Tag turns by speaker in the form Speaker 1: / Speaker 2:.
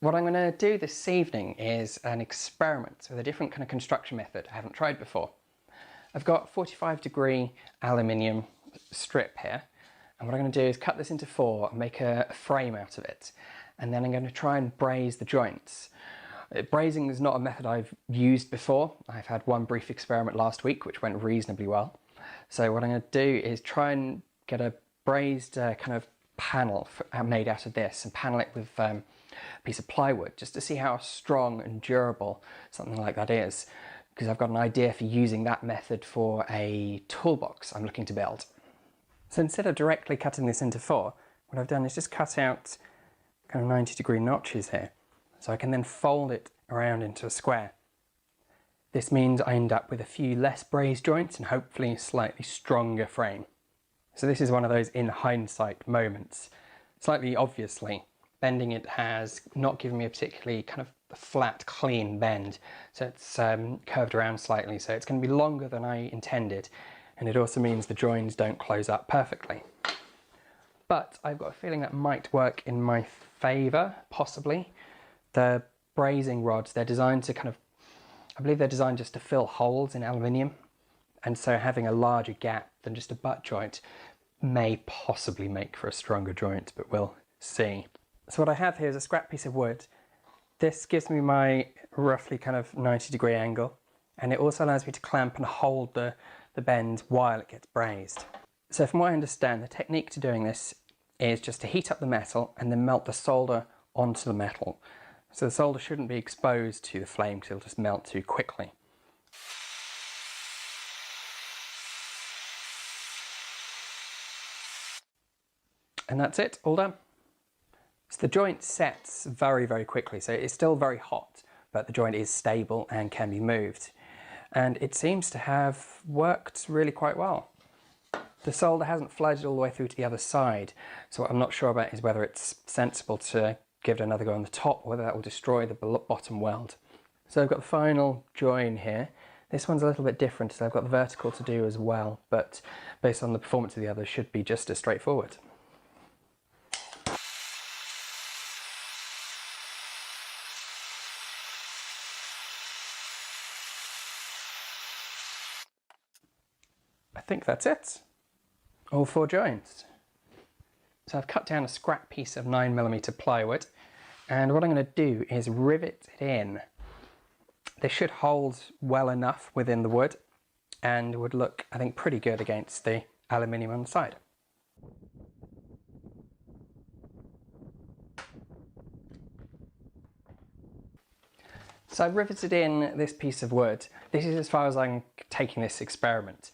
Speaker 1: What I'm going to do this evening is an experiment with a different kind of construction method I haven't tried before. I've got 45-degree aluminium strip here, and what I'm going to do is cut this into 4 and make a frame out of it, and then I'm going to try and braze the joints. Brazing is not a method I've used before. I've had one brief experiment last week which went reasonably well. So what I'm going to do is try and get a brazed kind of panel made out of this and panel it with a piece of plywood just to see how strong and durable something like that is, because I've got an idea for using that method for a toolbox I'm looking to build. So instead of directly cutting this into 4, what I've done is just cut out kind of 90-degree notches here, so I can then fold it around into a square. This means I end up with a few less brazed joints and hopefully a slightly stronger frame. So this is one of those in hindsight moments. Slightly obviously, bending it has not given me a particularly kind of flat, clean bend. So it's curved around slightly, so it's going to be longer than I intended. And it also means the joins don't close up perfectly. But I've got a feeling that might work in my favour, possibly. The brazing rods, they're designed to I believe they're designed just to fill holes in aluminium. And so having a larger gap than just a butt joint may possibly make for a stronger joint, but we'll see. So what I have here is a scrap piece of wood. This gives me my roughly kind of 90-degree angle, and it also allows me to clamp and hold the bend while it gets brazed. So from what I understand, the technique to doing this is just to heat up the metal and then melt the solder onto the metal. So the solder shouldn't be exposed to the flame because it'll just melt too quickly. And that's it, all done. So the joint sets very, very quickly, so it's still very hot, but the joint is stable and can be moved. And it seems to have worked really quite well. The solder hasn't flooded all the way through to the other side, so what I'm not sure about is whether it's sensible to give it another go on the top, or whether that will destroy the bottom weld. So I've got the final join here. This one's a little bit different, so I've got the vertical to do as well, but based on the performance of the others, should be just as straightforward. I think that's it. All 4 joints. So I've cut down a scrap piece of 9mm plywood, and what I'm going to do is rivet it in. This should hold well enough within the wood and would look, I think, pretty good against the aluminium on the side. So I've riveted in this piece of wood. This is as far as I'm taking this experiment.